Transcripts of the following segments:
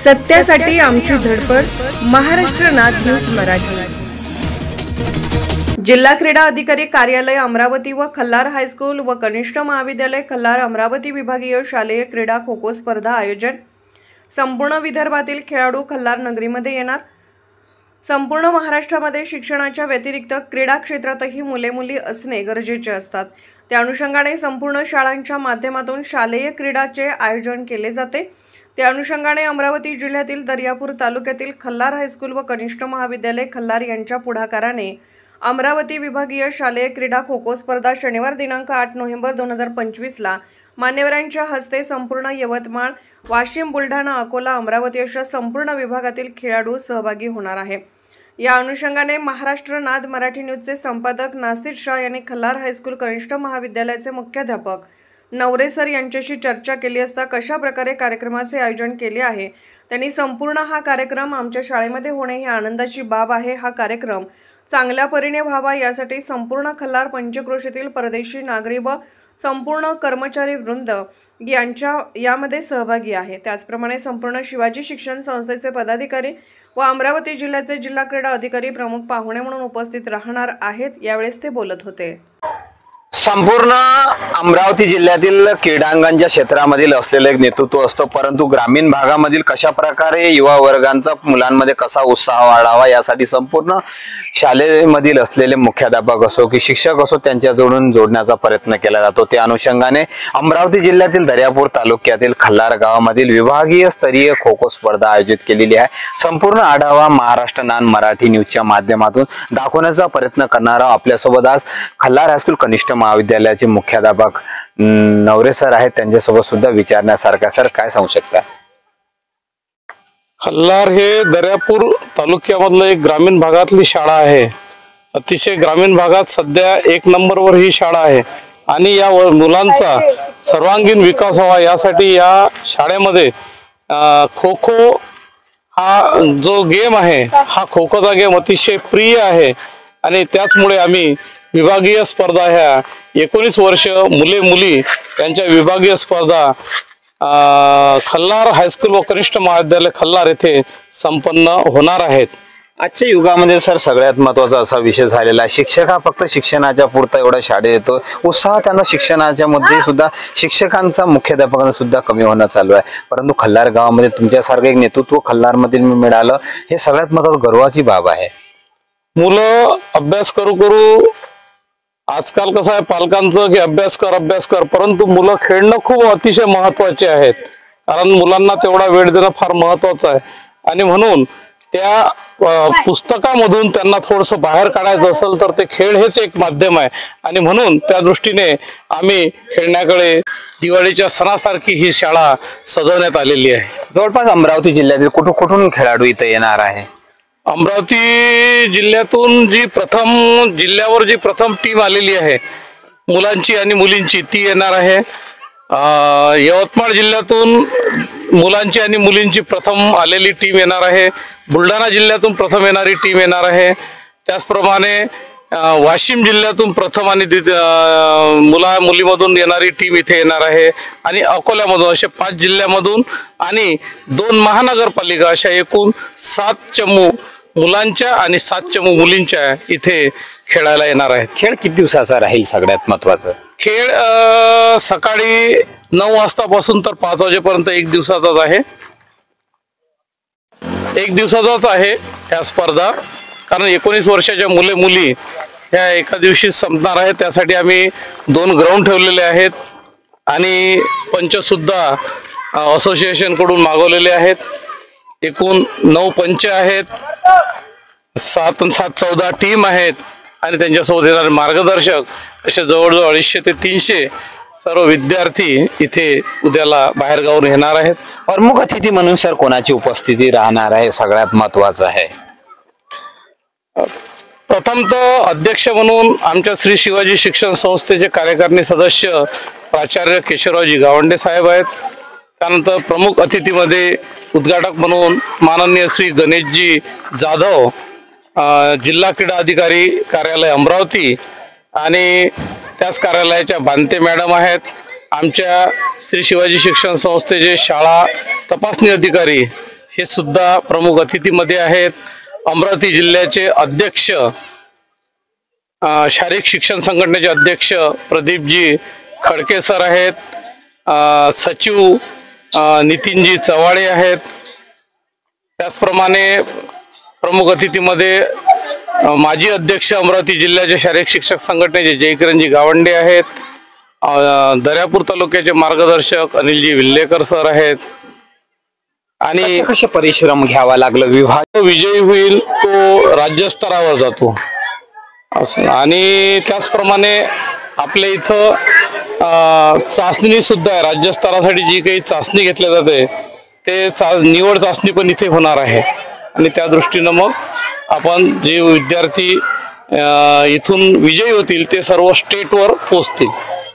सत्यासाठी आमची धडपड. महाराष्ट्र नाद न्यूज मराठी. जिल्हा क्रीडा अधिकारी कार्यालय अमरावती व खल्लार हायस्कूल व कनिष्ठ महाविद्यालय खल्लार अमरावती विभागीय शालेय क्रीडा खो खो स्पर्धा आयोजन. संपूर्ण विदर्भातील खेळाडू खल्लार नगरीमध्ये येणार. संपूर्ण महाराष्ट्रामध्ये शिक्षणाच्या व्यतिरिक्त क्रीडा क्षेत्रातही मुले मुली असणे गरजेचे असतात. त्या अनुषंगाने संपूर्ण शाळांच्या माध्यमातून शालेय क्रीडाचे आयोजन केले जाते. त्या अनुषंगाने अमरावती जिल्ह्यातील दर्यापूर तालुक्यातील खल्लार हायस्कूल व कनिष्ठ महाविद्यालय खल्लार यांच्या पुढाकाराने अमरावती विभागीय शालेय क्रीडा खो खो स्पर्धा शनिवार दिनांक 8 नोव्हेंबर 2025 ला मान्यवरांच्या हस्ते संपूर्ण यवतमाळ, वाशिम, बुलढाणा, अकोला, अमरावती अशा संपूर्ण विभागातील खेळाडू सहभागी होणार आहे. या अनुषंगाने महाराष्ट्र नाद मराठी न्यूजचे संपादक नासिर शाह यांनी खल्लार हायस्कूल कनिष्ठ महाविद्यालयाचे मुख्याध्यापक नवरे सर यांच्याशी चर्चा केली असता कशा प्रकारे कार्यक्रमाचे आयोजन केले आहे. त्यांनी संपूर्ण हा कार्यक्रम आमच्या शाळेमध्ये होणे ही आनंदाची बाब आहे. हा कार्यक्रम चांगल्या परीने व्हावा यासाठी संपूर्ण खल्लार पंचक्रोशीतील परदेशी नागरिक व संपूर्ण कर्मचारी वृंद यामध्ये सहभागी आहे. त्याचप्रमाणे संपूर्ण शिवाजी शिक्षण संस्थेचे पदाधिकारी व अमरावती जिल्ह्याचे जिल्हा क्रीडा अधिकारी प्रमुख पाहुणे म्हणून उपस्थित राहणार आहेत. यावेळेस ते बोलत होते. संपूर्ण अमरावती जिल्ह्यातील क्रीडांगणच्या क्षेत्रामधील असलेले एक नेतृत्व असतं, परंतु ग्रामीण भागामधील कशा प्रकारे युवा वर्गांचा मुलांमध्ये कसा उत्साह वाढावा यासाठी संपूर्ण शाळेमधील असलेले मुख्याध्यापक असो की शिक्षक असो त्यांच्या जोडण्याचा प्रयत्न केला जातो. त्या अनुषंगाने अमरावती जिल्ह्यातील दर्यापूर तालुक्यातील खल्लार गावामधील विभागीय स्तरीय खो खो स्पर्धा आयोजित केलेली आहे. संपूर्ण आढावा महाराष्ट्र नाद मराठी न्यूजच्या माध्यमातून दाखवण्याचा प्रयत्न करणारा आपल्यासोबत आज खल्लार हायस्कूल कनिष्ठ महाविद्यालयाचे मुख्याध्यापक नवरे सर आहेत. त्यांच्यासोबत सुद्धा विचारण्यासारखा. सर, काय सांगू शकता? खल्लार हे दर्यापूर तालुक्यामधलं एक ग्रामीण भागातली शाळा आहे. अतिशय ग्रामीण भागात सध्या 1 नंबरवर ही शाळा आहे आणि या मुलांचा सर्वांगीण विकास व्हावा यासाठी या शाळेमध्ये खो खो हा जो गेम आहे, हा खो खोचा गेम अतिशय प्रिय आहे आणि त्याचमुळे आम्ही विभागीय स्पर्धा ह्या 19 वर्ष मुले मुली यांच्या विभागीय स्पर्धा खल्लार हायस्कूल व कनिष्ठ महाविद्यालय खल्लार येथे संपन्न होणार आहेत. आजच्या युगामध्ये सर सगळ्यात महत्त्वाचा असा विषय झालेला आहे, शिक्षक हा फक्त शिक्षणाच्या पुरता एवढा शाळेत येतो. उत्साह त्यांना शिक्षणाच्या मध्ये सुद्धा शिक्षकांचा मुख्याध्यापकांना सुद्धा कमी होणं चालू आहे. परंतु खल्लार गावामध्ये तुमच्यासारखं एक नेतृत्व खल्लार मधील मिळालं हे सगळ्यात महत्त्वाची गर्वाची बाब आहे. मुलं अभ्यास करू आजकाल कसं आहे पालकांचं की अभ्यास कर, परंतु मुलं खेळणं खूप अतिशय महत्वाचे आहेत. कारण मुलांना तेवढा वेळ देणं फार महत्वाचं आहे आणि म्हणून त्या पुस्तकामधून त्यांना थोडंसं बाहेर काढायचं असेल तर ते खेळ हेच एक माध्यम आहे आणि म्हणून त्या दृष्टीने आम्ही खेळण्याकडे दिवाळीच्या सणासारखी ही शाळा सजवण्यात आलेली आहे. जवळपास अमरावती जिल्ह्यातील कुठून खेळाडू इथे येणार आहे? अमरावती जिल्ह्यातून जिल्ह्यावर जी प्रथम टीम आलेली आहे मुलांची आणि मुलींची ती येणार आहे. यवतमाळ जिल्ह्यातून मुलांची आणि मुलींची प्रथम आलेली टीम येणार आहे. बुलढाणा जिल्ह्यातून प्रथम येणारी टीम येणार आहे. त्याचप्रमाणे वाशिम जिल्ह्यातून प्रथम आणि मुलीमधून येणारी टीम इथे येणार आहे आणि अकोल्यामधून असे 5 जिल्ह्यामधून आणि 2 महानगरपालिका अशा एकूण 7 चमू मुलांच्या आणि 7 चमू मुलींच्या इथे खेळायला येणार आहेत. खेळ किती दिवसाचा राहील? सगळ्यात महत्वाचं खेळ सकाळी 9 वाजतापासून तर 5 वाजेपर्यंत 1 दिवसाचाच आहे. 1 दिवसाचाच आहे ह्या स्पर्धा. कारण 19 वर्षाच्या मुले मुली ह्या एका दिवशी संपणार आहेत. त्यासाठी आम्ही 2 ग्राउंड ठेवलेले आहेत आणि पंच सुद्धा असोसिएशन कडून मागवलेले आहेत. एकूण 9 पंच आहेत, 7 आणि 7 14 टीम आहेत आणि त्यांच्यासोबत येणारे मार्गदर्शक असे जवळजवळ 250 ते 300 सर्व विद्यार्थी इथे उद्याला बाहेर गावून येणार आहेत. प्रमुख अतिथी म्हणून सर कोणाची उपस्थिती राहणार आहे? सगळ्यात महत्वाचं आहे. प्रथमतः अध्यक्ष म्हणून आमच्या श्री शिवाजी शिक्षण संस्थेचे कार्यकारिणी सदस्य प्राचार्य केशवरावजी गावंडे साहेब आहेत. त्यानंतर प्रमुख अतिथीमध्ये उद्घाटक म्हणून माननीय श्री गणेशजी जाधव, जिल्हा क्रीडा अधिकारी कार्यालय अमरावती आणि त्याच कार्यालयाच्या बांते मॅडम आहेत. आमच्या श्री शिवाजी शिक्षण संस्थेचे शाळा तपासणी अधिकारी हे सुद्धा प्रमुख अतिथीमध्ये आहेत. अमरावती जिल्ह्याचे अध्यक्ष, शारीरिक शिक्षण संघटनेचे अध्यक्ष प्रदीपजी खडके सर आहेत. सचिव नितीनजी चव्हाळे आहेत. त्याचप्रमाणे प्रमुख अतिथीमध्ये माजी अध्यक्ष अमरावती जिल्ह्याचे शारीरिक शिक्षक संघटनेचे जयकिरणजी गावंडे आहेत. दर्यापूर तालुक्याचे मार्गदर्शक अनिलजी विल्लेकर सर आहेत. आणि कसे परिश्रम घ्यावा लागलं, विभाग विजयी होईल तो राज्यस्तरावर जातो असं. आणि त्याचप्रमाणे आपल्या इथं चाचणी सुद्धा आहे. राज्यस्तरासाठी जी काही चाचणी घेतली जाते ते निवड चाचणी पण इथे होणार आहे. आणि त्या दृष्टीनं मग आपण जे विद्यार्थी इथून विजयी होतील ते सर्व स्टेटवर पोहोचतील.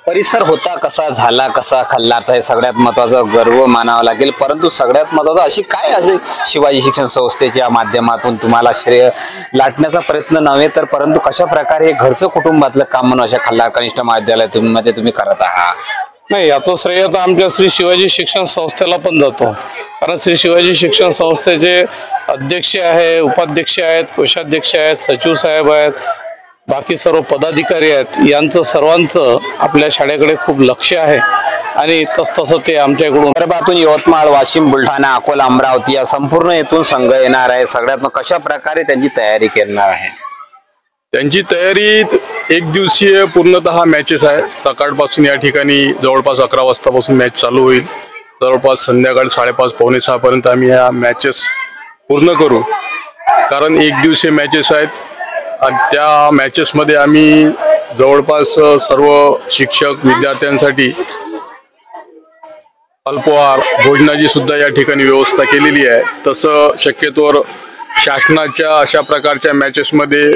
परिसर होता कसा, झाला कसा खल्लारचा, हे सगळ्यात महत्वाचा गर्व मानावा लागेल. परंतु सगळ्यात महत्वाचं अशी काय असे शिवाजी शिक्षण संस्थेच्या माध्यमातून तुम्हाला श्रेय लाटण्याचा प्रयत्न नव्हे तर परंतु कशा प्रकारे हे घरचं कुटुंबातलं काम म्हणून अशा खल्लार कनिष्ठ महाविद्यालयामध्ये तुम्ही करत आहात? नाही, याचं श्रेय तर आमच्या श्री शिवाजी शिक्षण संस्थेला पण जातो. कारण श्री शिवाजी शिक्षण संस्थेचे अध्यक्ष आहे, उपाध्यक्ष आहेत, कोषाध्यक्ष आहेत, सचिव साहेब आहेत, बाकी सर्व पदाधिकारी आहेत. यांचं सर्वांचं आपल्या शाळेकडे खूप लक्ष आहे आणि तसं ते आमच्याकडून विदर्भातून यवतमाळ, वाशिम, बुलढाणा, अकोला, अमरावती या संपूर्ण येथून संघ येणार आहे. सगळ्यात मग कशा प्रकारे त्यांची तयारी करणार आहे? त्यांची तयारी एक दिवसीय पूर्णतः मॅचेस आहे. सकाळपासून या ठिकाणी जवळपास 11 वाजतापासून मॅच चालू होईल. जवळपास संध्याकाळी 5:30 पावणे 6 पर्यंत आम्ही या मॅचेस पूर्ण करू. कारण एक दिवसीय मॅचेस आहेत आणि त्या मॅचेसमध्ये आम्ही जवळपास सर्व शिक्षक विद्यार्थ्यांसाठी अल्पहार भोजनाची सुद्धा या ठिकाणी व्यवस्था केलेली आहे. तसं शक्यतोवर शासनाच्या अशा प्रकारच्या मॅचेसमध्ये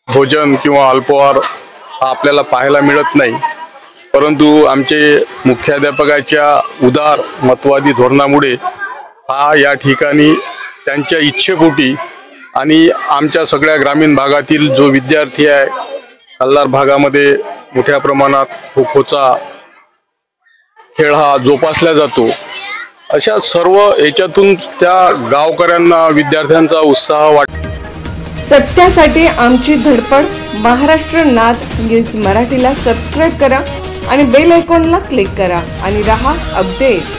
भोजन किंवा अल्पहार हा आपल्याला पाहायला मिळत नाही. परंतु आमचे मुख्याध्यापकाच्या उदार मतवादी धोरणामुळे हा या ठिकाणी त्यांच्या इच्छेपोटी आणि आमच्या सगळ्या ग्रामीण भागातील जो विद्यार्थी आहे, खल्लार भागामध्ये मोठ्या प्रमाणात खो खोचा खेळ हा जोपासला जातो. अशा सर्व याच्यातून त्या गावकऱ्यांना, विद्यार्थ्यांचा उत्साह वाटतो. सत्यासाठी आमची धडपड. महाराष्ट्र नाद न्यूज मराठीला सबस्क्राईब करा आणि बेल आयकॉनला क्लिक करा आणि रहा अपडेट.